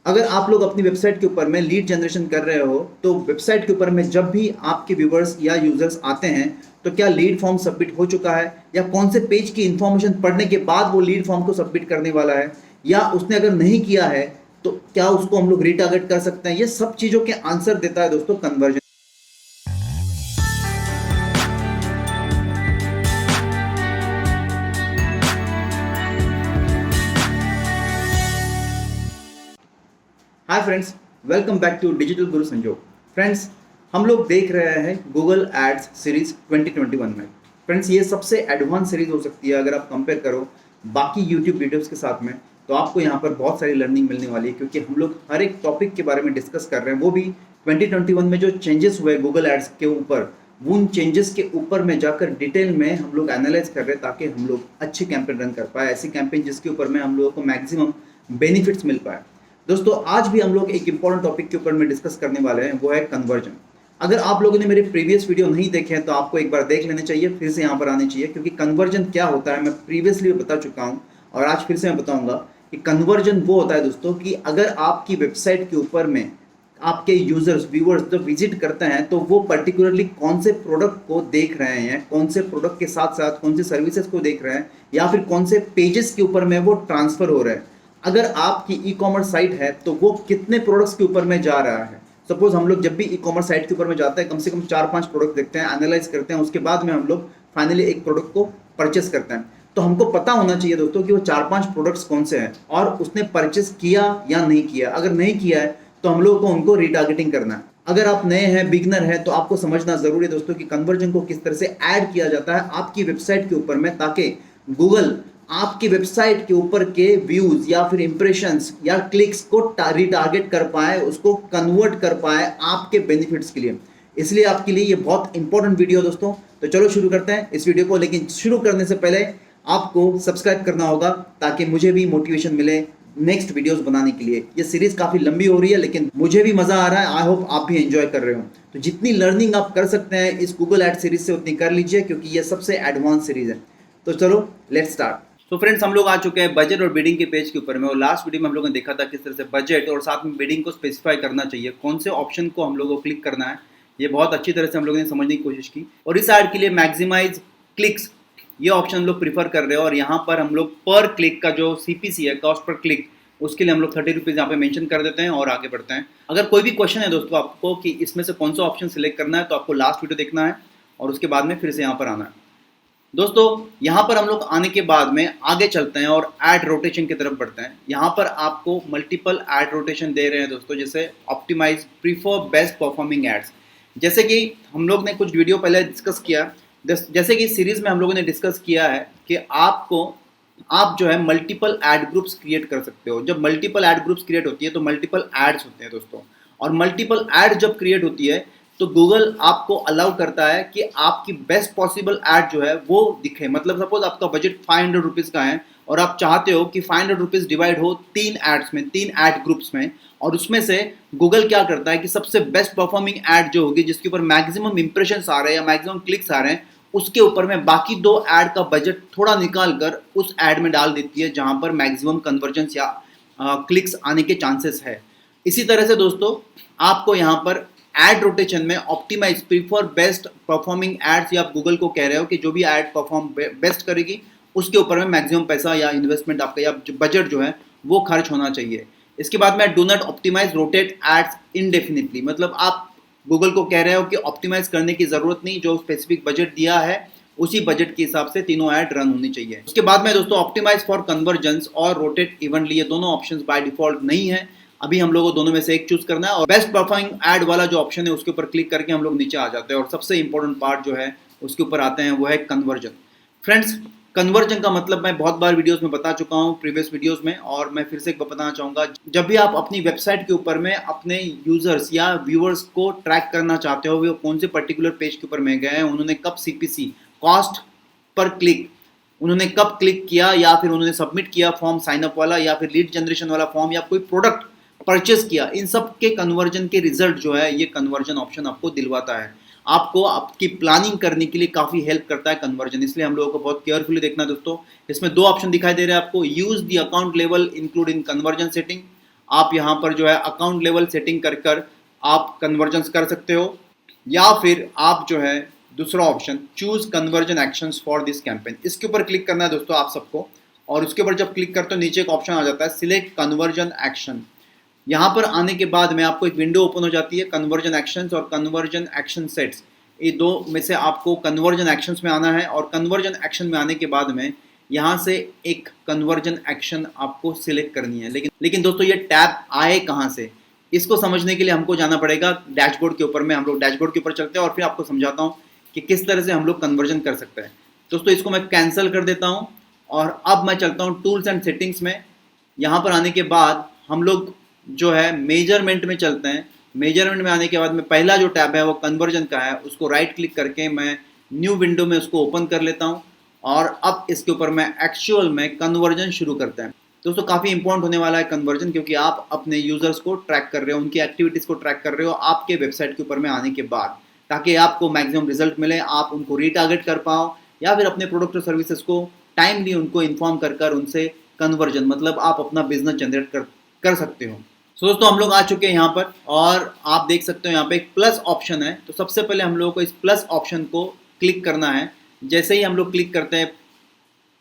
अगर आप लोग अपनी वेबसाइट के ऊपर में लीड जनरेशन कर रहे हो तो वेबसाइट के ऊपर में जब भी आपके व्यूवर्स या यूजर्स आते हैं तो क्या लीड फॉर्म सबमिट हो चुका है या कौन से पेज की इंफॉर्मेशन पढ़ने के बाद वो लीड फॉर्म को सबमिट करने वाला है, या उसने अगर नहीं किया है तो क्या उसको हम लोग रीटारगेट कर सकते हैं। ये सब चीज़ों के आंसर देता है दोस्तों conversion. Hi friends, welcome back to digital Guru Sanjog. Friends, हम लोग देख रहे हैं गूगल एड्स सीरीज 2021 में। फ्रेंड्स, ये सबसे एडवांस सीरीज हो सकती है अगर आप कंपेयर करो बाकी यूट्यूब वीडियोस के साथ में। तो आपको यहाँ पर बहुत सारी लर्निंग मिलने वाली है क्योंकि हम लोग हर एक टॉपिक के बारे में डिस्कस कर रहे हैं, वो भी 2021 में जो चेंजेस हुए गूगल एड्स के ऊपर, उन चेंजेस के ऊपर में जाकर डिटेल में हम लोग एनालाइज कर रहे हैं ताकि हम लोग अच्छी कैंपेन रन कर पाए, ऐसी कैंपेन जिसके ऊपर में हम लोगों को मैक्सिमम बेनिफिट्स मिल पाए। दोस्तों, आज भी हम लोग एक इंपॉर्टेंट टॉपिक के ऊपर में डिस्कस करने वाले हैं, वो है कन्वर्जन। अगर आप लोगों ने मेरे प्रीवियस वीडियो नहीं देखे हैं तो आपको एक बार देख लेने चाहिए, फिर से यहाँ पर आने चाहिए, क्योंकि कन्वर्जन क्या होता है मैं प्रीवियसली बता चुका हूँ और आज फिर से मैं बताऊंगा कि कन्वर्जन वो होता है दोस्तों कि अगर आपकी वेबसाइट के ऊपर में आपके यूजर्स व्यूअर्स जब विजिट करते हैं तो वो पर्टिकुलरली कौन से प्रोडक्ट को देख रहे हैं, कौन से प्रोडक्ट के साथ साथ कौन से सर्विसेज को देख रहे हैं, या फिर कौन से पेजेस के ऊपर में वो ट्रांसफर हो रहे हैं। अगर आपकी ई कॉमर्स साइट है तो वो कितने प्रोडक्ट्स के ऊपर में जा रहा है। सपोज हम लोग जब भी ई कॉमर्स साइट के ऊपर में जाते हैं कम से कम 4-5 प्रोडक्ट देखते हैं, एनालाइज करते हैं, उसके बाद में हम लोग फाइनली एक प्रोडक्ट को परचेस करते हैं। तो हमको पता होना चाहिए दोस्तों कि वो 4-5 प्रोडक्ट्स कौन से हैं और उसने परचेस किया या नहीं किया। अगर नहीं किया है तो हम लोग को उनको रिटारगेटिंग करना है। अगर आप नए हैं, बिगनर है, तो आपको समझना जरूरी है दोस्तों कि कन्वर्जन को किस तरह से ऐड किया जाता है आपकी वेबसाइट के ऊपर में, ताकि गूगल आपकी वेबसाइट के ऊपर के व्यूज या फिर इंप्रेशंस या क्लिक्स को रिटारगेट कर पाए, उसको कन्वर्ट कर पाए आपके बेनिफिट्स के लिए। इसलिए आपके लिए ये बहुत इंपॉर्टेंट वीडियो दोस्तों। तो चलो शुरू करते हैं इस वीडियो को, लेकिन शुरू करने से पहले आपको सब्सक्राइब करना होगा ताकि मुझे भी मोटिवेशन मिले नेक्स्ट वीडियोस बनाने के लिए। ये सीरीज काफी लंबी हो रही है लेकिन मुझे भी मजा आ रहा है, आई होप आप भी एंजॉय कर रहे हो। तो जितनी लर्निंग आप कर सकते हैं इस गूगल एड सीरीज से उतनी कर लीजिए, क्योंकि ये सबसे एडवांस सीरीज है। तो चलो लेट्स स्टार्ट। तो फ्रेंड्स, हम लोग आ चुके हैं बजट और बिडिंग के पेज के ऊपर में, और लास्ट वीडियो में हम लोगों ने देखा था किस तरह से बजट और साथ में बिडिंग को स्पेसिफाई करना चाहिए, कौन से ऑप्शन को हम लोगों को क्लिक करना है। ये बहुत अच्छी तरह से हम लोगों ने समझने की कोशिश की। और इस ऐड के लिए मैक्सिमाइज क्लिक्स ये ऑप्शन हम लोग प्रीफर कर रहे हैं, और यहाँ पर हम लोग पर क्लिक का जो CPC है, कॉस्ट पर क्लिक, उसके लिए हम लोग 30 रुपीज़ यहाँ पे मेंशन कर देते हैं और आगे बढ़ते हैं। अगर कोई भी क्वेश्चन है दोस्तों आपको कि इसमें से कौन सा ऑप्शन सिलेक्ट करना है, तो आपको लास्ट वीडियो देखना है और उसके बाद में फिर से यहाँ पर आना है। दोस्तों, यहाँ पर हम लोग आने के बाद में आगे चलते हैं और ऐड रोटेशन की तरफ बढ़ते हैं। यहाँ पर आपको मल्टीपल ऐड रोटेशन दे रहे हैं दोस्तों, जैसे optimise prefer best performing ads. जैसे कि हम लोग ने कुछ वीडियो पहले डिस्कस किया, जैसे कि सीरीज में हम लोगों ने डिस्कस किया है कि आप जो है मल्टीपल ऐड ग्रुप्स क्रिएट कर सकते हो। जब मल्टीपल ऐड ग्रुप्स क्रिएट होती है तो मल्टीपल एड्स होते हैं दोस्तों, और मल्टीपल ऐड जब क्रिएट होती है तो गूगल आपको अलाउ करता है कि आपकी बेस्ट पॉसिबल ऐड जो है वो दिखे। मतलब सपोज आपका बजट 500 रुपीज़ का है और आप चाहते हो कि 500 रुपीज़ डिवाइड हो 3 एड्स में, 3 ऐड ग्रुप्स में, और उसमें से गूगल क्या करता है कि सबसे बेस्ट परफॉर्मिंग ऐड जो होगी, जिसके ऊपर मैक्सिमम इंप्रेशंस आ रहे हैं या मैक्सिमम क्लिक्स आ रहे हैं, उसके ऊपर में बाकी 2 ऐड का बजट थोड़ा निकाल कर उस ऐड में डाल देती है जहां पर मैक्सिमम कन्वर्जेंस या क्लिक्स आने के चांसेस है। इसी तरह से दोस्तों, आपको यहाँ पर एड रोटेशन में optimise prefer best performing ads, या आप गूगल को कह रहे हो कि जो भी एड परफॉर्म बेस्ट करेगी उसके ऊपर में मैक्सिमम पैसा या इन्वेस्टमेंट आपका या बजट जो है वो खर्च होना चाहिए। इसके बाद में do not optimise rotate ads indefinitely, मतलब आप गूगल को कह रहे हो कि ऑप्टिमाइज करने की जरूरत नहीं, जो स्पेसिफिक बजट दिया है उसी बजट के हिसाब से तीनों ऐड रन होनी चाहिए। उसके बाद में दोस्तों ऑप्टिमाइज फॉर कन्वर्जेंस और रोटेट इवनली, ये दोनों ऑप्शंस बाय डिफॉल्ट नहीं है। अभी हम लोगों को दोनों में से एक चूज करना है, और बेस्ट परफॉर्मिंग ऐड वाला जो ऑप्शन है उसके ऊपर क्लिक करके हम लोग नीचे आ जाते हैं, और सबसे इंपॉर्टेंट पार्ट जो है उसके ऊपर आते हैं, वो है कन्वर्जन। फ्रेंड्स, कन्वर्जन का मतलब मैं बहुत बार वीडियोस में बता चुका हूँ प्रीवियस वीडियोस में, और मैं फिर से एक बार बताना चाहूँगा। जब भी आप अपनी वेबसाइट के ऊपर में अपने यूजर्स या व्यूअर्स को ट्रैक करना चाहते हो, वो कौन से पर्टिकुलर पेज के ऊपर में गए हैं, उन्होंने कब CPC कॉस्ट पर क्लिक उन्होंने कब क्लिक किया, या फिर उन्होंने सबमिट किया फॉर्म साइन अप वाला, या फिर लीड जनरेशन वाला फॉर्म, या कोई प्रोडक्ट परचेस किया, इन सब के कन्वर्जन के रिजल्ट जो है ये कन्वर्जन ऑप्शन आपको दिलवाता है। आपको आपकी प्लानिंग करने के लिए काफ़ी हेल्प करता है कन्वर्जन, इसलिए हम लोगों को बहुत केयरफुली देखना है दोस्तों। इसमें 2 ऑप्शन दिखाई दे रहे हैं आपको, use the account level include in conversion setting, आप यहाँ पर जो है अकाउंट लेवल सेटिंग कर कर आप कन्वर्जन्स कर सकते हो, या फिर आप जो है दूसरा option choose conversion actions for this campaign, इसके ऊपर क्लिक करना है दोस्तों आप सबको। और उसके ऊपर जब क्लिक करते हो नीचे एक ऑप्शन आ जाता है सिलेक्ट कन्वर्जन एक्शन। यहाँ पर आने के बाद में आपको एक विंडो ओपन हो जाती है कन्वर्जन एक्शंस और कन्वर्जन एक्शन सेट्स, ये दो में से आपको कन्वर्जन एक्शंस में आना है। और कन्वर्जन एक्शन में आने के बाद में यहाँ से एक कन्वर्जन एक्शन आपको सिलेक्ट करनी है। लेकिन दोस्तों ये टैब आए कहाँ से, इसको समझने के लिए हमको जाना पड़ेगा डैशबोर्ड के ऊपर में। हम लोग डैशबोर्ड के ऊपर चलते हैं और फिर आपको समझाता हूँ कि किस तरह से हम लोग कन्वर्जन कर सकते हैं। दोस्तों इसको मैं कैंसिल कर देता हूँ और अब मैं चलता हूँ टूल्स एंड सेटिंग्स में। यहाँ पर आने के बाद हम लोग जो है मेजरमेंट में चलते हैं। मेजरमेंट में आने के बाद में पहला जो टैब है वो कन्वर्जन का है, उसको राइट क्लिक करके मैं न्यू विंडो में उसको ओपन कर लेता हूँ और अब इसके ऊपर मैं एक्चुअल में कन्वर्जन शुरू करते हैं। दोस्तों काफ़ी इंपॉर्टेंट होने वाला है कन्वर्जन, क्योंकि आप अपने यूजर्स को ट्रैक कर रहे हो, उनकी एक्टिविटीज़ को ट्रैक कर रहे हो आपके वेबसाइट के ऊपर में आने के बाद, ताकि आपको मैक्सिमम रिजल्ट मिले, आप उनको रीटारगेट कर पाओ या फिर अपने प्रोडक्ट और सर्विसेज को टाइमली उनको इन्फॉर्म कर उनसे कन्वर्जन मतलब आप अपना बिजनेस जनरेट कर सकते हो। सो दोस्तों हम लोग आ चुके हैं यहाँ पर और आप देख सकते हो यहाँ पे एक प्लस ऑप्शन है। तो सबसे पहले हम लोगों को इस प्लस ऑप्शन को क्लिक करना है। जैसे ही हम लोग क्लिक करते हैं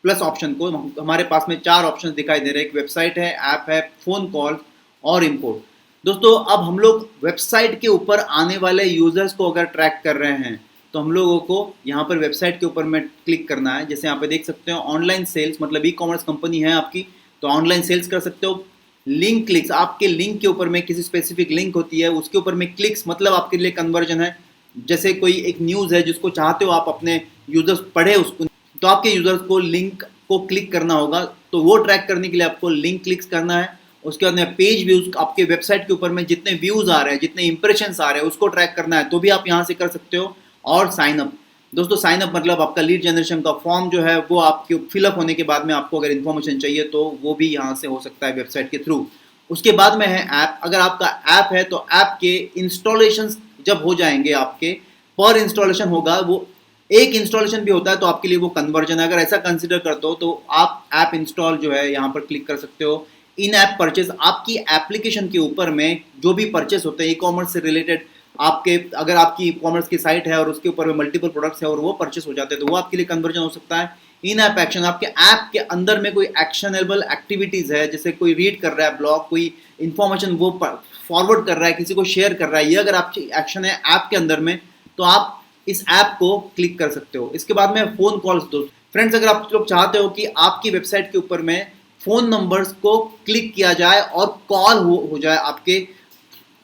प्लस ऑप्शन को, हमारे पास में 4 ऑप्शन दिखाई दे रहे हैं। एक वेबसाइट है, ऐप है, फोन कॉल और इम्पोर्ट। दोस्तों अब हम लोग वेबसाइट के ऊपर आने वाले यूजर्स को अगर ट्रैक कर रहे हैं तो हम लोगों को यहाँ पर वेबसाइट के ऊपर में क्लिक करना है। जैसे यहाँ पे देख सकते हो ऑनलाइन सेल्स, मतलब ई कॉमर्स कंपनी है आपकी तो ऑनलाइन सेल्स कर सकते हो। लिंक क्लिक्स, आपके लिंक के ऊपर में किसी स्पेसिफिक लिंक होती है उसके ऊपर में क्लिक्स मतलब आपके लिए कन्वर्जन है। जैसे कोई एक न्यूज़ है जिसको चाहते हो आप अपने यूजर्स पढ़े उसको, तो आपके यूजर्स को लिंक को क्लिक करना होगा। तो वो ट्रैक करने के लिए आपको लिंक क्लिक्स करना है। उसके बाद में पेज व्यूज, आपके वेबसाइट के ऊपर में जितने व्यूज आ रहे हैं, जितने इंप्रेशंस आ रहे हैं उसको ट्रैक करना है, तो भी आप यहाँ से कर सकते हो। और साइन अप, दोस्तों साइन अप मतलब आपका लीड जनरेशन का फॉर्म जो है वो आपके फिलअप होने के बाद में आपको अगर इन्फॉर्मेशन चाहिए तो वो भी यहाँ से हो सकता है वेबसाइट के थ्रू। उसके बाद में है ऐप। अगर आपका ऐप है तो ऐप के इंस्टॉलेशन जब हो जाएंगे, आपके पर इंस्टॉलेशन होगा, वो एक इंस्टॉलेशन भी होता है तो आपके लिए वो कन्वर्जन है। अगर ऐसा कंसिडर करते हो तो आप ऐप इंस्टॉल जो है यहाँ पर क्लिक कर सकते हो। इन ऐप परचेज, आपकी एप्लीकेशन के ऊपर में जो भी परचेस होते हैं ई कॉमर्स से रिलेटेड, आपके अगर आपकी ई कॉमर्स की साइट है और उसके ऊपर में मल्टीपल प्रोडक्ट्स है और वो परचेस हो जाते हैं तो वो आपके लिए कन्वर्जन हो सकता है। इन ऐप एक्शन, आपके ऐप के अंदर में कोई एक्शनेबल एक्टिविटीज़ है, जैसे कोई रीड कर रहा है ब्लॉग, कोई इन्फॉर्मेशन वो फॉरवर्ड कर रहा है, किसी को शेयर कर रहा है, ये अगर आपकी एक्शन है ऐप के अंदर में तो आप इस ऐप को क्लिक कर सकते हो। इसके बाद में फोन कॉल्स। दोस्त फ्रेंड्स, अगर आप लोग चाहते हो कि आपकी वेबसाइट के ऊपर में फोन नंबर्स को क्लिक किया जाए और कॉल हो जाए आपके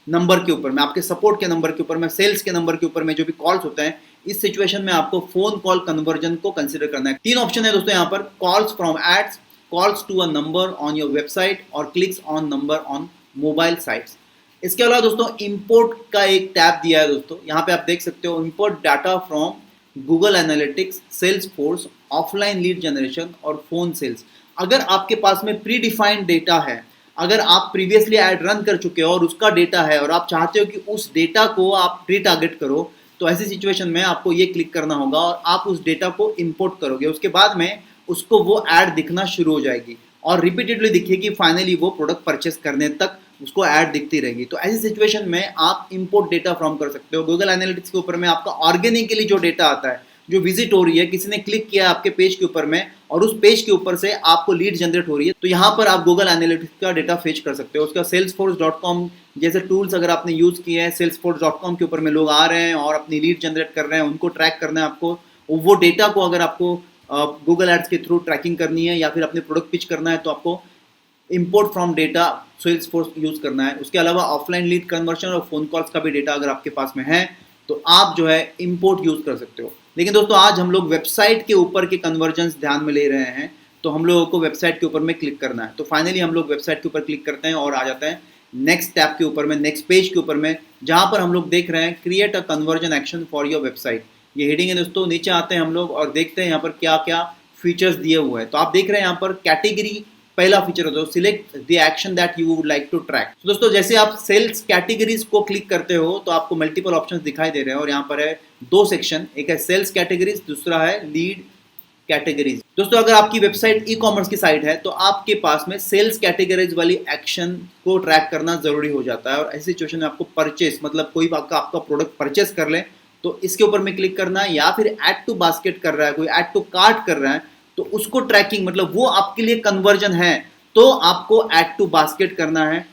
नंबर के ऊपर में, आपके सपोर्ट के नंबर के ऊपर में, सेल्स के नंबर के ऊपर में जो भी कॉल्स होते हैं, इस सिचुएशन में आपको फोन कॉल कन्वर्जन को कंसीडर करना है। 3 ऑप्शन है दोस्तों यहाँ पर, calls from ads, calls to a number on your website और clicks on number on mobile sites. इसके अलावा दोस्तों इंपोर्ट का एक टैब दिया है दोस्तों, यहाँ पे आप देख सकते हो import data from Google Analytics, Salesforce, offline lead generation और फोन सेल्स। अगर आपके पास में प्री डिफाइंड डेटा है, अगर आप प्रीवियसली ऐड रन कर चुके हो और उसका डेटा है और आप चाहते हो कि उस डेटा को आप रीटारगेट करो, तो ऐसी सिचुएशन में आपको ये क्लिक करना होगा और आप उस डेटा को इंपोर्ट करोगे। उसके बाद में उसको वो ऐड दिखना शुरू हो जाएगी और रिपीटेडली दिखेगी, फाइनली वो प्रोडक्ट परचेस करने तक उसको ऐड दिखती रहेगी। तो ऐसी सिचुएशन में आप इंपोर्ट डेटा फ्रॉम कर सकते हो। गूगल एनालिटिक्स के ऊपर में आपका ऑर्गेनिकली जो डेटा आता है, जो विजिट हो रही है, किसी ने क्लिक किया आपके पेज के ऊपर में और उस पेज के ऊपर से आपको लीड जनरेट हो रही है, तो यहाँ पर आप गूगल एनालिटिक्स का डेटा फेच कर सकते हो। उसका salesforce.com जैसे टूल्स अगर आपने यूज़ किए हैं, salesforce.com के ऊपर में लोग आ रहे हैं और अपनी लीड जनरेट कर रहे हैं, उनको ट्रैक करना है आपको। वो डेटा को अगर आपको गूगल एड्स के थ्रू ट्रैकिंग करनी है या फिर अपने प्रोडक्ट पिच करना है तो आपको import from data Salesforce use करना है। उसके अलावा ऑफलाइन लीड कन्वर्शन और फोन कॉल्स का भी डेटा अगर आपके पास में है तो आप जो है इंपोर्ट यूज़ कर सकते हो। लेकिन दोस्तों आज हम लोग वेबसाइट के ऊपर के कन्वर्जन्स ध्यान में ले रहे हैं, तो हम लोगों को वेबसाइट के ऊपर में क्लिक करना है। तो फाइनली हम लोग वेबसाइट के ऊपर क्लिक करते हैं और आ जाते हैं नेक्स्ट टैब के ऊपर में, नेक्स्ट पेज के ऊपर में, जहाँ पर हम लोग देख रहे हैं create a conversion action for your website. ये हेडिंग है दोस्तों। नीचे आते हैं हम लोग और देखते हैं यहाँ पर क्या क्या फीचर्स दिए हुए हैं। तो आप देख रहे हैं यहाँ पर कैटेगरी पहला फीचर होता है, select the action that you would like to track. दोस्तों जैसे आप सेल्स कैटेगरीज को क्लिक करते हो तो आपको मल्टीपल ऑप्शंस दिखाई दे रहे हैं और यहाँ पर है 2 सेक्शन, एक है सेल्स कैटेगरीज, दूसरा है लीड कैटेगरीज। दोस्तों अगर आपकी वेबसाइट ई कॉमर्स की साइट है तो आपके पास में सेल्स कैटेगरीज वाली एक्शन को ट्रैक करना जरूरी हो जाता है, और ऐसी सिचुएशन में आपको परचेस मतलब कोई आपका प्रोडक्ट परचेस कर ले तो इसके ऊपर में क्लिक करना है, या फिर ऐड टू बास्केट कर रहा है, कोई ऐड टू कार्ट कर रहा है तो उसको ट्रैकिंग मतलब वो आपके लिए कन्वर्जन है तो आपको ऐड टू बास्केट करना है।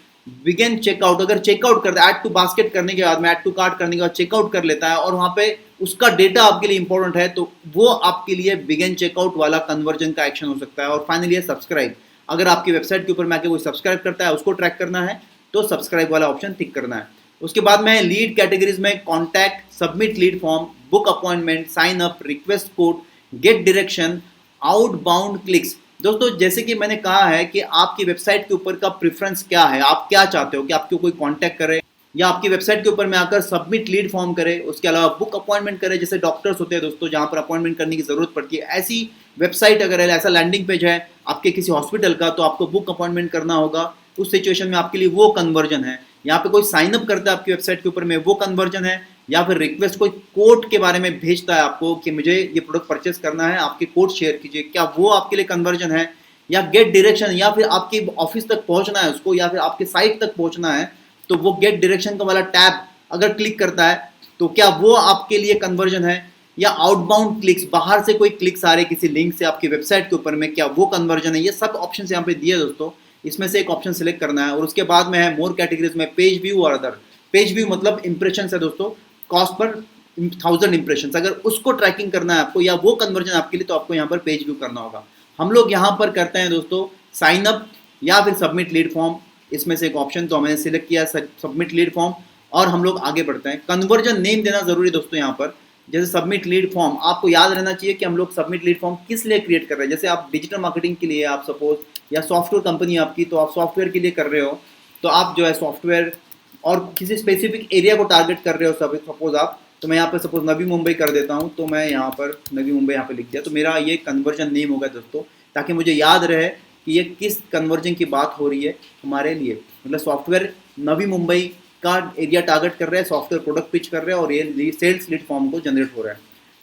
बिगिन चेकआउट, अगर चेकआउट करता है ऐड टू बास्केट करने के बाद में ऐड टू कार्ट करने के बाद चेकआउट कर लेता है और वहां पे उसका डेटा आपके लिए इंपॉर्टेंट है तो वो आपके लिए बिगिन चेकआउट वाला कन्वर्जन का एक्शन हो सकता है। और फाइनली है सब्सक्राइब, अगर आपकी वेबसाइट के ऊपर में आके कोई सब्सक्राइब करता है उसको ट्रैक करना है तो सब्सक्राइब वाला ऑप्शन टिक करना है। उसके बाद में लीड कैटेगरीज में contact, submit lead form, book appointment, sign up, request code, get direction, outbound clicks. दोस्तों जैसे कि मैंने कहा है कि आपकी वेबसाइट के ऊपर का प्रेफरेंस क्या है, आप क्या चाहते हो कि आपको कोई कांटेक्ट करे या आपकी वेबसाइट के ऊपर में आकर सबमिट लीड फॉर्म करे, उसके अलावा बुक अपॉइंटमेंट करे, जैसे डॉक्टर्स होते हैं दोस्तों जहां पर अपॉइंटमेंट करने की जरूरत पड़ती है, ऐसी वेबसाइट अगर है, ऐसा लैंडिंग पेज है आपके किसी हॉस्पिटल का तो आपको बुक अपॉइंटमेंट करना होगा, उस सिचुएशन में आपके लिए वो कन्वर्जन है। यहाँ पे कोई साइन अप करता है आपकी वेबसाइट के ऊपर में वो कन्वर्जन है, या फिर रिक्वेस्ट कोई कोड के बारे में भेजता है आपको कि मुझे ये प्रोडक्ट परचेस करना है, आपके कोड शेयर कीजिए, क्या वो आपके लिए कन्वर्जन है। या गेट डायरेक्शन, या फिर आपके ऑफिस तक पहुंचना है उसको या फिर आपके साइट तक पहुंचना है तो वो गेट डायरेक्शन का वाला टैब अगर क्लिक करता है तो क्या वो आपके लिए कन्वर्जन है। या आउटबाउंड क्लिक्स, बाहर से कोई क्लिक्स आ रहे किसी लिंक से आपकी वेबसाइट के ऊपर में, क्या वो कन्वर्जन है। ये सब ऑप्शन यहाँ पे दिए दोस्तों, इसमें से एक ऑप्शन सिलेक्ट करना है। और उसके बाद में है मोर कैटेगरीज में पेज व्यू और अदर। पेज व्यू मतलब इंप्रेशन है दोस्तों, कॉस्ट पर 1000 इंप्रेशन, अगर उसको ट्रैकिंग करना है आपको या वो कन्वर्जन आपके लिए तो आपको यहाँ पर पेज व्यू करना होगा। हम लोग यहाँ पर करते हैं दोस्तों साइन अप या फिर सबमिट लीड फॉर्म, इसमें से एक ऑप्शन तो हमने सिलेक्ट किया सबमिट लीड फॉर्म, और हम लोग आगे बढ़ते हैं। कन्वर्जन नेम देना जरूरी दोस्तों यहाँ पर, जैसे सबमिट लीड फॉर्म आपको याद रहना चाहिए कि हम लोग सबमिट लीड फॉर्म किस लिए क्रिएट कर रहे हैं। जैसे आप डिजिटल मार्केटिंग के लिए आप सपोज, या सॉफ्टवेयर कंपनी आपकी तो आप सॉफ्टवेयर के लिए कर रहे हो तो आप जो है सॉफ्टवेयर और किसी स्पेसिफिक एरिया को टारगेट कर रहे हो, सपोज आप, तो मैं यहाँ पर सपोज नवी मुंबई कर देता हूँ तो मैं यहाँ पर नवी मुंबई यहाँ पे लिख दिया तो मेरा ये कन्वर्जन नेम होगा दोस्तों, ताकि मुझे याद रहे कि ये किस कन्वर्जन की बात हो रही है हमारे लिए। मतलब सॉफ्टवेयर नवी मुंबई का एरिया टारगेट कर रहे हैं, सॉफ्टवेयर प्रोडक्ट पिच कर रहे हैं और ये सेल्स लीड फॉर्म को जनरेट हो रहा है।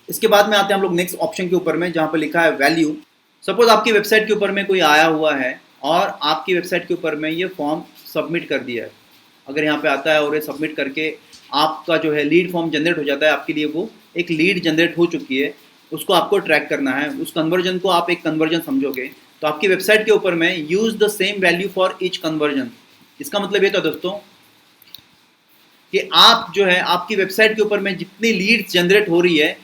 इसके बाद में आते हैं हम लोग नेक्स्ट ऑप्शन के ऊपर में जहाँ पर लिखा है वैल्यू। सपोज आपकी वेबसाइट के ऊपर में कोई आया हुआ है और आपकी वेबसाइट के ऊपर में ये फॉर्म सबमिट कर दिया है, अगर यहाँ पे आता है और ये सबमिट करके आपका जो है लीड फॉर्म जनरेट हो जाता है, आपके लिए वो एक लीड जनरेट हो चुकी है, उसको आपको ट्रैक करना है। उस कन्वर्जन को आप एक कन्वर्जन समझोगे तो आपकी वेबसाइट के ऊपर में use the same value for each conversion. इसका मतलब ये था दोस्तों कि आप जो है आपकी वेबसाइट के ऊपर में जितनी लीड्स जनरेट हो रही है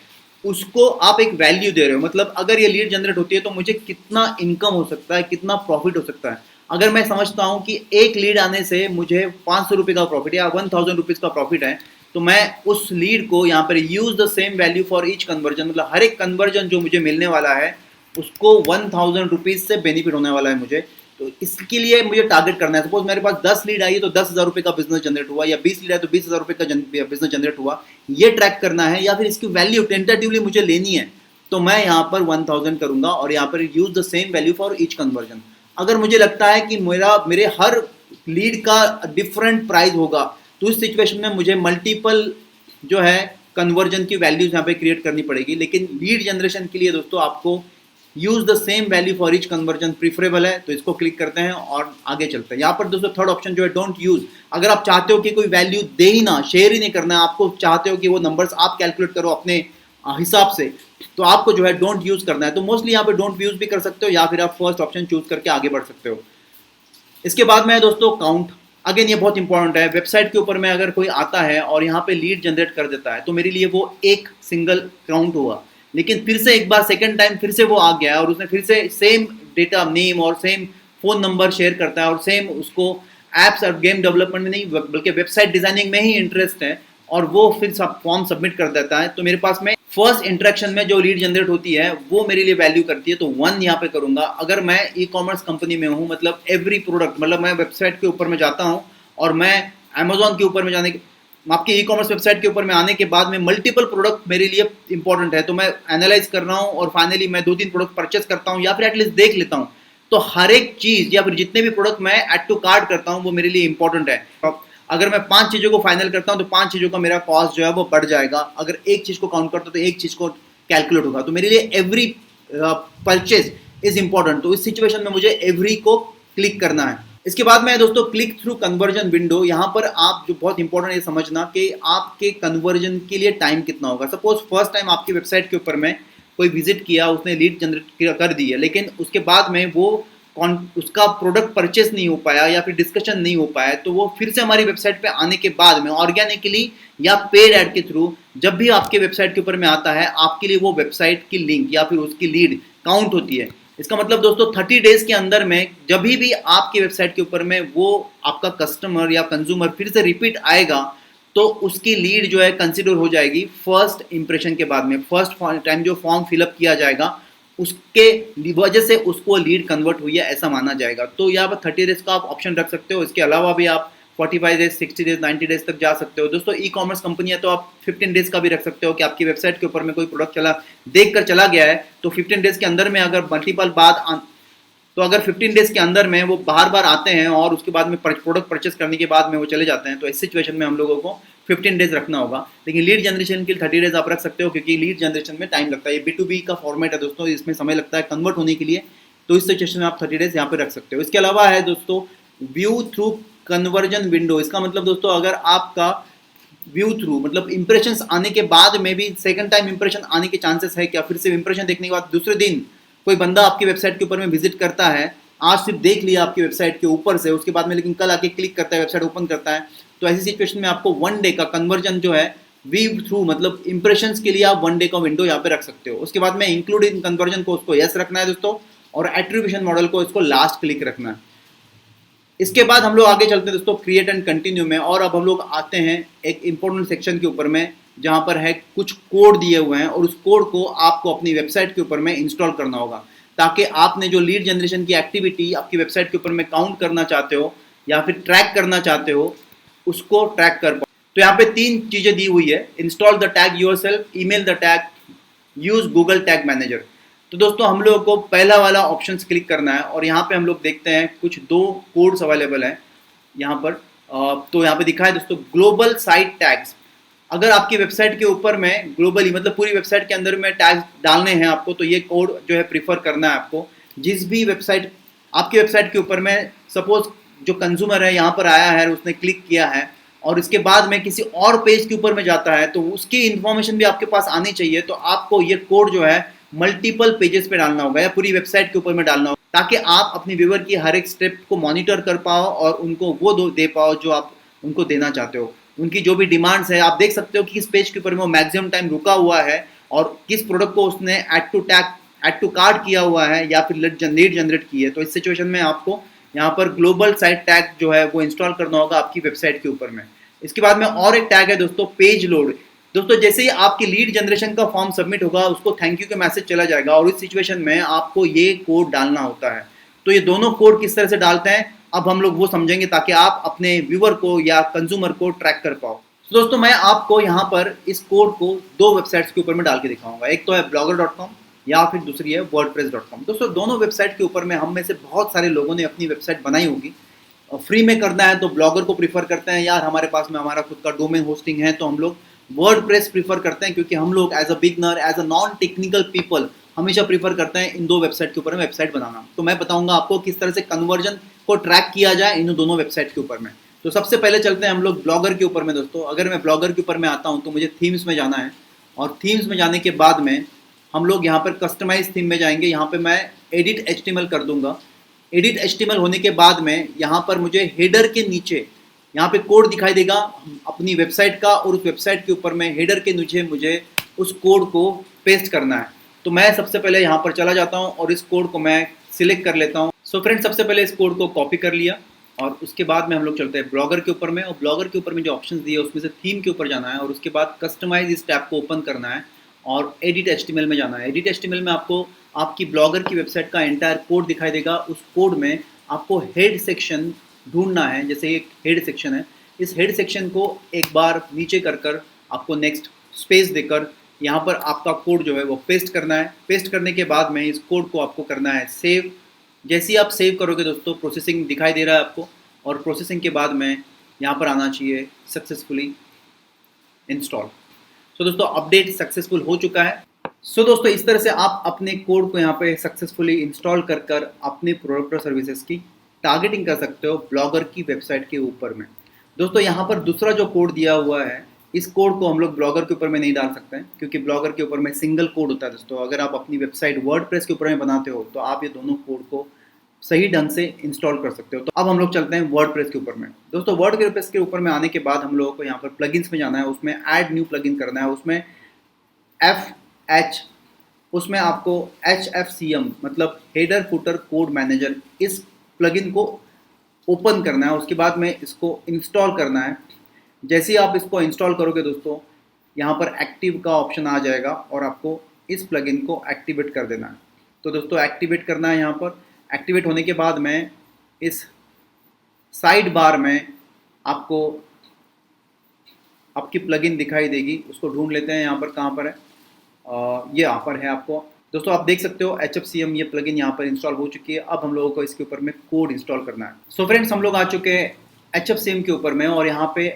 उसको आप एक वैल्यू दे रहे हो। मतलब अगर ये लीड जनरेट होती है तो मुझे कितना इनकम हो सकता है, कितना प्रॉफिट हो सकता है। अगर मैं समझता हूँ कि एक लीड आने से मुझे 500 रुपये का प्रॉफिट या 1000 रुपीज़ का प्रॉफिट है तो मैं उस लीड को यहाँ पर use the same value for each conversion, मतलब हर एक कन्वर्जन जो मुझे मिलने वाला है उसको 1000 रुपीज़ से बेनिफिट होने वाला है मुझे। तो इसके लिए मुझे टारगेट करना है। सपोज मेरे पास 10 लीड आई है तो 10,000 रुपये का बिजनेस जनरेट हुआ, या 20 लीड है तो 20,000 रुपये का बिजनेस जनरेट हुआ, ये ट्रैक करना है। या फिर इसकी वैल्यू टेंटेटिवली मुझे लेनी है तो मैं यहाँ पर 1000 करूंगा और यहाँ पर use the same value for each conversion. अगर मुझे लगता है कि मेरे हर लीड का डिफरेंट प्राइस होगा तो इस सिचुएशन में मुझे मल्टीपल जो है कन्वर्जन की वैल्यूज यहाँ पे क्रिएट करनी पड़ेगी। लेकिन लीड जनरेशन के लिए दोस्तों आपको use the same value for each conversion preferable है, तो इसको क्लिक करते हैं और आगे चलते हैं। यहाँ पर दोस्तों थर्ड ऑप्शन जो है डोंट यूज, अगर आप चाहते हो कि कोई वैल्यू दे ही ना, शेयर ही नहीं करना है, आपको चाहते हो कि वो नंबर्स आप कैलकुलेट करो अपने हिसाब से, तो आपको जो है डोंट यूज करना है। तो मोस्टली यहाँ पे डोंट यूज भी कर सकते हो या फिर आप फर्स्ट ऑप्शन चूज करके आगे बढ़ सकते हो। इसके बाद में है दोस्तों काउंट। अगेन ये बहुत इंपॉर्टेंट है। वेबसाइट के ऊपर में अगर कोई आता है और यहाँ पे लीड जनरेट कर देता है तो मेरे लिए वो एक सिंगल काउंट हुआ, लेकिन फिर से एक बार सेकंड टाइम फिर से वो आ गया और उसने फिर से सेम डेटा नेम और सेम फोन नंबर शेयर करता है और सेम उसको एप्स और गेम डेवलपमेंट में नहीं बल्कि वेबसाइट डिजाइनिंग में ही इंटरेस्ट है और वो फिर सब फॉर्म सबमिट कर देता है, तो मेरे पास में फर्स्ट इंटरेक्शन में जो लीड जनरेट होती है वो मेरे लिए वैल्यू करती है, तो 1 यहाँ पे करूंगा। अगर मैं ई कॉमर्स कंपनी में हूँ, मतलब एवरी प्रोडक्ट, मतलब मैं वेबसाइट के ऊपर में जाता हूँ और मैं अमेजोन के ऊपर में जाने के, आपके ई कॉमर्स वेबसाइट के ऊपर में आने के बाद में मल्टीपल प्रोडक्ट मेरे लिए इंपॉर्टेंट है, तो मैं एनालाइज कर रहा हूँ और फाइनली मैं 2-3 प्रोडक्ट परचेस करता हूँ या फिर एटलीस्ट देख लेता हूँ। तो हर एक चीज या फिर जितने भी प्रोडक्ट मैं ऐड टू कार्ट करता हूँ वो मेरे लिए इंपॉर्टेंट है। अगर मैं 5 चीजों को फाइनल करता हूँ तो 5 चीजों का मेरा कॉस्ट जो है वो बढ़ जाएगा। अगर एक चीज को काउंट करता हूँ तो एक चीज को कैलकुलेट होगा। तो मेरे लिए एवरी परचेज इज इंपॉर्टेंट। तो इस सिचुएशन में मुझे एवरी को क्लिक करना है। इसके बाद में दोस्तों क्लिक थ्रू कन्वर्जन विंडो। यहाँ पर आप जो बहुत इंपॉर्टेंट है समझना कि आपके कन्वर्जन के लिए टाइम कितना होगा। सपोज फर्स्ट टाइम आपकी वेबसाइट के ऊपर में कोई विजिट किया, उसने लीड जनरेट कर दी है, लेकिन उसके बाद में वो उसका प्रोडक्ट परचेस नहीं हो पाया या फिर डिस्कशन नहीं हो पाया, तो वो फिर से हमारी वेबसाइट पे आने के बाद में ऑर्गेनिकली या पेड ऐड के थ्रू जब भी आपके वेबसाइट के ऊपर में आता है, आपके लिए वो वेबसाइट की लिंक या फिर उसकी लीड काउंट होती है। इसका मतलब दोस्तों 30 डेज के अंदर में जब भी आपके वेबसाइट के ऊपर में वो आपका कस्टमर या कंज्यूमर फिर से रिपीट आएगा, तो उसकी लीड जो है कंसिडर हो जाएगी फर्स्ट इंप्रेशन के बाद में। फर्स्ट टाइम जो फॉर्म फिलअप किया जाएगा उसके वजह से उसको लीड कन्वर्ट हुई है ऐसा माना जाएगा। तो यहाँ पर 30 डेज का आप ऑप्शन रख सकते हो। इसके अलावा भी आप 45 डेज, 60 डेज, 90 डेज तक जा सकते हो। दोस्तों ई कॉमर्स कंपनी है तो आप 15 डेज का भी रख सकते हो कि आपकी वेबसाइट के ऊपर में कोई प्रोडक्ट देख कर चला गया है, तो 15 डेज के अंदर में अगर मल्टीपल तो अगर 15 डेज के अंदर में वो बार बार आते हैं और उसके बाद में प्रोडक्ट परचेस करने के बाद में वो चले जाते हैं, तो इस सिचुएशन में हम लोगों को 15 डेज रखना होगा। लेकिन लीड जनरेशन के लिए 30 डेज आप रख सकते हो, क्योंकि लीड जनरेशन में टाइम लगता है। ये B2B का फॉर्मेट है दोस्तों, इसमें समय लगता है कन्वर्ट होने के लिए, तो इस सिचुएशन में आप 30 डेज यहाँ पे रख सकते हो। इसके अलावा है दोस्तों व्यू थ्रू कन्वर्जन विंडो। इसका मतलब दोस्तों अगर आपका व्यू थ्रू मतलब इंप्रेशंस आने के बाद में भी सेकंड टाइम इंप्रेशन आने के चांसेस है क्या, फिर से इंप्रेशन देखने के बाद दूसरे दिन कोई बंदा आपकी वेबसाइट के ऊपर में विजिट करता है, आज सिर्फ देख लिया आपकी वेबसाइट के ऊपर से, उसके बाद में लेकिन कल आके क्लिक करता है, वेबसाइट ओपन करता है, तो ऐसी सिचुएशन में आपको 1 डे का कन्वर्जन जो है व्यू थ्रू मतलब इंप्रेशंस के लिए आप 1 डे का विंडो यहाँ पे रख सकते हो। उसके बाद में इंक्लूड इन कन्वर्जन को उसको यस रखना है दोस्तों, और एट्रीब्यूशन मॉडल को इसको लास्ट क्लिक रखना है। इसके बाद हम लोग आगे चलते हैं दोस्तों क्रिएट एंड कंटिन्यू में, और अब हम लोग आते हैं एक इंपॉर्टेंट सेक्शन के ऊपर में जहाँ पर है कुछ कोड दिए हुए हैं, और उस कोड को आपको अपनी वेबसाइट के ऊपर में इंस्टॉल करना होगा, ताकि आपने जो लीड जनरेशन की एक्टिविटी आपकी वेबसाइट के ऊपर में काउंट करना चाहते हो या फिर ट्रैक करना चाहते हो, उसको ट्रैक कर पाओ। तो यहाँ पे 3 चीजें दी हुई है, install the tag yourself, email the tag, use Google tag manager. तो दोस्तों हम लोगों को पहला वाला ऑप्शन क्लिक करना है, और यहाँ पे हम लोग देखते हैं कुछ 2 कोड्स अवेलेबल हैं यहाँ पर। तो यहाँ पे दिखा है दोस्तों ग्लोबल साइट टैग्स। अगर आपकी वेबसाइट के ऊपर में ग्लोबली मतलब पूरी वेबसाइट के अंदर में टैग्स डालने हैं आपको, तो ये कोड जो है प्रीफर करना है आपको। जिस भी वेबसाइट आपकी वेबसाइट के ऊपर में सपोज जो कंज्यूमर है यहाँ पर आया है, उसने क्लिक किया है और इसके बाद में किसी और पेज के ऊपर में जाता है, तो उसकी इन्फॉर्मेशन भी आपके पास आनी चाहिए। तो आपको ये कोड जो है मल्टीपल पेजेस पे डालना होगा या पूरी वेबसाइट के ऊपर में डालना होगा, ताकि आप अपनी व्यूअर की हर एक स्टेप को मॉनिटर कर पाओ और उनको वो दे पाओ जो आप उनको देना चाहते हो। उनकी जो भी डिमांड्स है आप देख सकते हो कि किस पेज के ऊपर में वो मैक्सिमम टाइम रुका हुआ है और किस प्रोडक्ट को उसने ऐड टू कार्ट किया हुआ है या फिर लीड जनरेट की है। तो इस सिचुएशन में आपको यहाँ पर ग्लोबल साइट टैग जो है वो इंस्टॉल करना होगा आपकी वेबसाइट के ऊपर में। इसके बाद में और एक टैग है दोस्तों पेज लोड। दोस्तों जैसे ही आपकी लीड जनरेशन का फॉर्म सबमिट होगा, उसको थैंक यू का मैसेज चला जाएगा, और इस सिचुएशन में आपको ये कोड डालना होता है। तो ये दोनों कोड किस तरह से डालते हैं अब हम लोग वो समझेंगे, ताकि आप अपने व्यूअर को या कंज्यूमर को ट्रैक कर पाओ। तो दोस्तों मैं आपको यहाँ पर इस कोड को 2 वेबसाइट्स के ऊपर में डाल के दिखाऊंगा। एक तो है blogger.com या फिर दूसरी है wordpress.com। दोस्तों दोनों वेबसाइट के ऊपर में हम में से बहुत सारे लोगों ने अपनी वेबसाइट बनाई होगी। फ्री में करना है तो ब्लॉगर को प्रीफर करते हैं, यार हमारे पास में हमारा खुद का डोमेन होस्टिंग है तो हम लोग वर्डप्रेस प्रीफर करते हैं, क्योंकि हम लोग as a beginner, as a non technical people हमेशा प्रीफर करते हैं इन 2 वेबसाइट के ऊपर में वेबसाइट बनाना। तो मैं बताऊंगा आपको किस तरह से कन्वर्जन को ट्रैक किया जाए इन दोनों वेबसाइट के ऊपर में। तो सबसे पहले चलते हैं हम लोग ब्लॉगर के ऊपर में। दोस्तों अगर मैं ब्लॉगर के ऊपर में आता हूँ तो मुझे थीम्स में जाना है, और थीम्स में जाने के बाद में हम लोग यहाँ पर कस्टमाइज थीम में जाएंगे। यहाँ पे मैं एडिट HTML कर दूंगा। एडिट HTML होने के बाद में यहाँ पर मुझे हेडर के नीचे यहाँ पे कोड दिखाई देगा अपनी वेबसाइट का, और उस वेबसाइट के ऊपर में हेडर के नीचे मुझे उस कोड को पेस्ट करना है। तो मैं सबसे पहले यहाँ पर चला जाता हूँ और इस कोड को मैं सिलेक्ट कर लेता हूँ। सो फ्रेंड्स सबसे पहले इस कोड को कॉपी कर लिया, और उसके बाद में हम लोग चलते हैं ब्लॉगर के ऊपर में, और ब्लॉगर के ऊपर में जो ऑप्शंस दिए उसमें से थीम के ऊपर जाना है, और उसके बाद कस्टमाइज इस टैब को ओपन करना है और एडिट HTML में जाना है। एडिट HTML में आपको आपकी ब्लॉगर की वेबसाइट का एंटायर कोड दिखाई देगा। उस कोड में आपको हेड सेक्शन ढूंढना है, जैसे एक हेड सेक्शन है, इस हेड सेक्शन को एक बार नीचे कर आपको नेक्स्ट स्पेस देकर यहाँ पर आपका कोड जो है वो पेस्ट करना है। पेस्ट करने के बाद में इस कोड को आपको करना है सेव। जैसे ही आप सेव करोगे दोस्तों प्रोसेसिंग दिखाई दे रहा है आपको, और प्रोसेसिंग के बाद में यहाँ पर आना चाहिए सक्सेसफुली इंस्टॉल। तो दोस्तों अपडेट सक्सेसफुल हो चुका है। दोस्तों इस तरह से आप अपने कोड को यहाँ पे सक्सेसफुली इंस्टॉल कर कर अपने प्रोडक्ट और सर्विसेज की टारगेटिंग कर सकते हो ब्लॉगर की वेबसाइट के ऊपर में। दोस्तों यहाँ पर दूसरा जो कोड दिया हुआ है, इस कोड को हम लोग ब्लॉगर के ऊपर में नहीं डाल सकते हैं, क्योंकि ब्लॉगर के ऊपर में सिंगल कोड होता है। दोस्तों अगर आप अपनी वेबसाइट वर्डप्रेस के ऊपर में बनाते हो तो आप ये दोनों कोड को सही ढंग से इंस्टॉल कर सकते हो। तो अब हम लोग चलते हैं वर्डप्रेस के ऊपर में। दोस्तों वर्डप्रेस के ऊपर में आने के बाद हम लोगों को यहाँ पर प्लगइन्स में जाना है, उसमें ऐड न्यू प्लगइन करना है, उसमें एफ एच उसमें आपको HFCM मतलब हेडर फुटर कोड मैनेजर, इस प्लगइन को ओपन करना है। उसके बाद में इसको इंस्टॉल करना है। जैसे ही आप इसको इंस्टॉल करोगे दोस्तों, यहाँ पर एक्टिव का ऑप्शन आ जाएगा और आपको इस प्लगइन को एक्टिवेट कर देना है। तो दोस्तों एक्टिवेट करना है। यहाँ पर एक्टिवेट होने के बाद में इस साइड बार में आपको आपकी प्लगइन दिखाई देगी, उसको ढूंढ लेते हैं यहाँ पर कहाँ पर है। ये यहाँ पर है। आपको दोस्तों आप देख सकते हो HFCM ये प्लगइन यहाँ पर इंस्टॉल हो चुकी है। अब हम लोगों को इसके ऊपर में कोड इंस्टॉल करना है। सो फ्रेंड्स हम लोग आ चुके हैं HFCM के ऊपर में, और यहाँ पे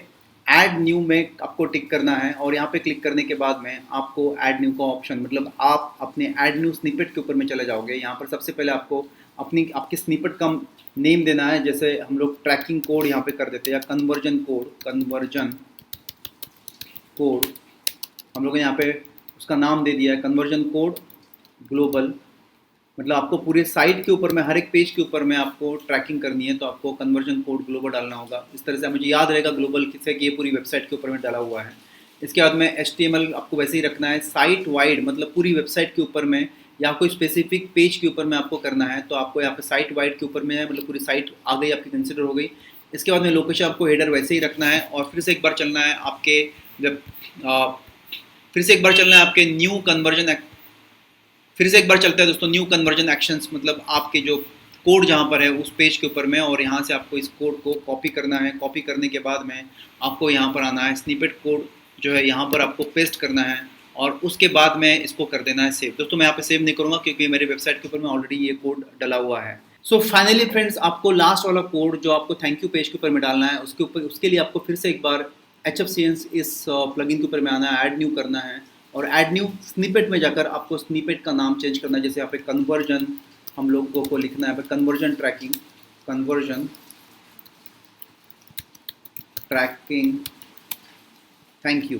ऐड न्यू में आपको टिक करना है, और यहाँ पे क्लिक करने के बाद में आपको ऐड न्यू का ऑप्शन, मतलब आप अपने ऐड न्यू स्निपेट के ऊपर में चले जाओगे। यहाँ पर सबसे पहले आपको आपके स्निपेट का नेम देना है। जैसे हम लोग ट्रैकिंग कोड यहाँ पे कर देते हैं, या कन्वर्जन कोड हम लोग यहाँ पे उसका नाम दे दिया है, कन्वर्जन कोड ग्लोबल। मतलब आपको पूरे साइट के ऊपर में हर एक पेज के ऊपर में आपको ट्रैकिंग करनी है, तो आपको कन्वर्जन कोड ग्लोबल डालना होगा। इस तरह से मुझे याद रहेगा ग्लोबल किससे कि ये पूरी वेबसाइट के ऊपर में डाला हुआ है। इसके बाद में HTML आपको वैसे ही रखना है। साइट वाइड मतलब पूरी वेबसाइट के ऊपर में, या कोई स्पेसिफिक पेज के ऊपर में आपको करना है, तो आपको यहाँ पे साइट वाइड के ऊपर में है, मतलब पूरी साइट आ गई आपकी, कंसिडर हो गई। इसके बाद में लोकेशन आपको हेडर वैसे ही रखना है, और फिर से एक बार चलना है आपके फिर से एक बार चलता है दोस्तों न्यू कन्वर्जन एक्शंस, मतलब आपके जो कोड जहाँ पर है उस पेज के ऊपर में, और यहाँ से आपको इस कोड को कॉपी करना है। कॉपी करने के बाद में आपको यहाँ पर आना है, स्निपेट कोड जो है यहाँ पर आपको पेस्ट करना है, और उसके बाद में इसको कर देना है सेव। दोस्तों मैं यहाँ पे सेव नहीं करूँगा, क्योंकि मेरी वेबसाइट के ऊपर में ऑलरेडी ये कोड डला हुआ है। सो फाइनली फ्रेंड्स, आपको लास्ट वाला कोड जो आपको थैंक यू पेज के ऊपर में डालना है, उसके लिए आपको फिर से एक बार HFCM इस प्लगइन के ऊपर में आना है, ऐड न्यू करना है, और ऐड न्यू स्निपेट में जाकर आपको स्निपेट का नाम चेंज करना है। जैसे यहाँ पे कन्वर्जन हम लोगों को लिखना है, कन्वर्जन ट्रैकिंग थैंक यू,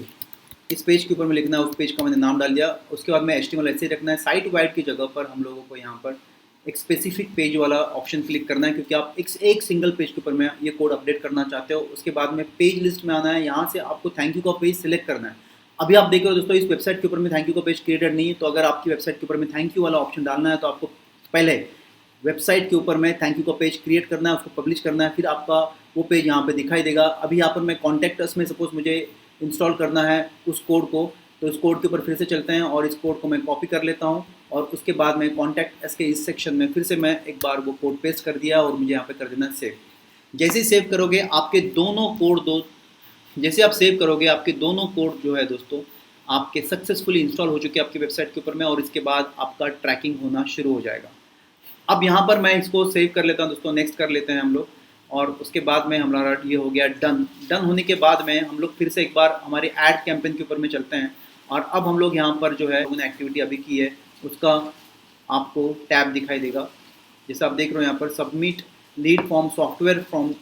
इस पेज के ऊपर में लिखना है। उस पेज का मैंने नाम डाल दिया। उसके बाद में HTML ऐसे ही रखना है। साइट वाइड की जगह पर हम लोगों को यहाँ पर एक स्पेसिफिक पेज वाला ऑप्शन क्लिक करना है, क्योंकि आप एक सिंगल पेज के ऊपर में ये कोड अपडेट करना चाहते हो। उसके बाद में पेज लिस्ट में आना है, यहाँ से आपको थैंक यू का पेज सिलेक्ट करना है। अभी आप देख रहे हो दोस्तों इस वेबसाइट के ऊपर में थैंक यू का पेज क्रिएटेड नहीं है, तो अगर आपकी वेबसाइट के ऊपर में थैंक यू वाला ऑप्शन डालना है, तो आपको पहले वेबसाइट के ऊपर में थैंक यू का पेज क्रिएट करना है, उसको पब्लिश करना है, फिर आपका वो पेज यहाँ पे दिखाई देगा। अभी यहाँ पर मैं कॉन्टैक्ट में सपोज मुझे इंस्टॉल करना है उस कोड को, तो इस कोड के ऊपर फिर से चलते हैं, और इस कोड को मैं कॉपी कर लेता हूँ, और उसके बाद में कॉन्टैक्ट के इस सेक्शन में फिर से मैं एक बार वो कोड पेस्ट कर दिया, और मुझे यहाँ पे कर देना सेव। जैसे ही सेव करोगे आपके दोनों कोड जैसे आप सेव करोगे आपके दोनों कोड जो है दोस्तों आपके सक्सेसफुली इंस्टॉल हो चुके हैं आपकी वेबसाइट के ऊपर में, और इसके बाद आपका ट्रैकिंग होना शुरू हो जाएगा। अब यहाँ पर मैं इसको सेव कर लेता हूँ दोस्तों, नेक्स्ट कर लेते हैं हम लोग, और उसके बाद में हमारा ये हो गया डन होने के बाद में हम लोग फिर से एक बार हमारे ऐड कैंपेन के ऊपर में चलते हैं। और अब हम लोग यहाँ पर जो है उन्होंने एक्टिविटी अभी की है उसका आपको टैब दिखाई देगा। जैसे आप देख रहे हो यहाँ पर submit lead form software from,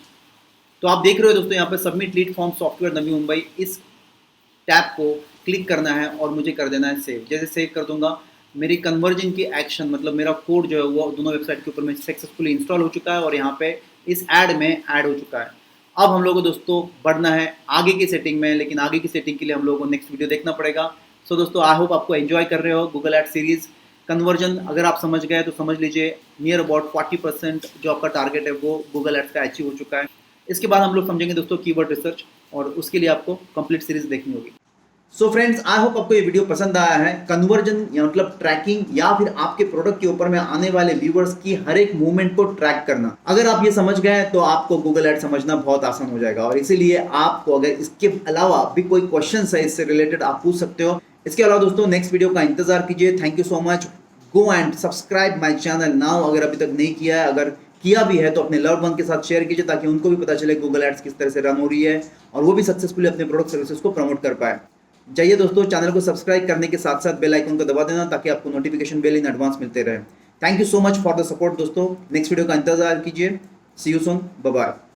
तो आप देख रहे हो दोस्तों यहाँ पर submit lead form software Navi Mumbai, इस टैब को क्लिक करना है और मुझे कर देना है सेव। जैसे सेव कर दूंगा मेरी कन्वर्जन की एक्शन, मतलब मेरा कोड जो है वो दोनों वेबसाइट के ऊपर में सक्सेसफुली इंस्टॉल हो चुका है, और यहाँ पे इस ऐड में ऐड हो चुका है। अब हम लोगों को दोस्तों बढ़ना है आगे की सेटिंग में, लेकिन आगे की सेटिंग के लिए हम लोगों को नेक्स्ट वीडियो देखना पड़ेगा। सो दोस्तों आई होप आपको एंजॉय कर रहे हो गूगल एड सीरीज। कन्वर्जन अगर आप समझ गए तो समझ लीजिए नियर अबाउट 40% जो आपका टारगेट है वो गूगल एड्स का अचीव हो चुका है। इसके बाद हम लोग समझेंगे दोस्तों कीवर्ड रिसर्च, और उसके लिए आपको कंप्लीट सीरीज देखनी होगी। सो फ्रेंड्स आई होप आपको ये वीडियो पसंद आया है। कन्वर्जन या मतलब ट्रैकिंग, या फिर आपके प्रोडक्ट के ऊपर में आने वाले व्यूवर्स की हर एक मूवमेंट को ट्रैक करना, अगर आप ये समझ गए तो आपको गूगल एड समझना बहुत आसान हो जाएगा। और इसीलिए आपको अगर इसके अलावा भी कोई क्वेश्चन है इससे रिलेटेड आप पूछ सकते हो। इसके अलावा दोस्तों नेक्स्ट वीडियो का इंतजार कीजिए। Thank you so much. Go and subscribe my channel now अगर अभी तक नहीं किया है। अगर किया भी है तो अपने लव वन के साथ शेयर कीजिए, ताकि उनको भी पता चले गूगल एड्स किस तरह से रन हो रही है और वो भी सक्सेसफुली अपने प्रोडक्ट सर्विसेज को प्रमोट कर पाए। जाइए दोस्तों, चैनल को सब्सक्राइब करने के साथ साथ बेल आइकन को दबा देना ताकि आपको नोटिफिकेशन बेल इन एडवांस मिलते रहे। Thank you so much for the support दोस्तों। नेक्स्ट वीडियो का इंतजार कीजिए। सी यू सून, बाय बाय।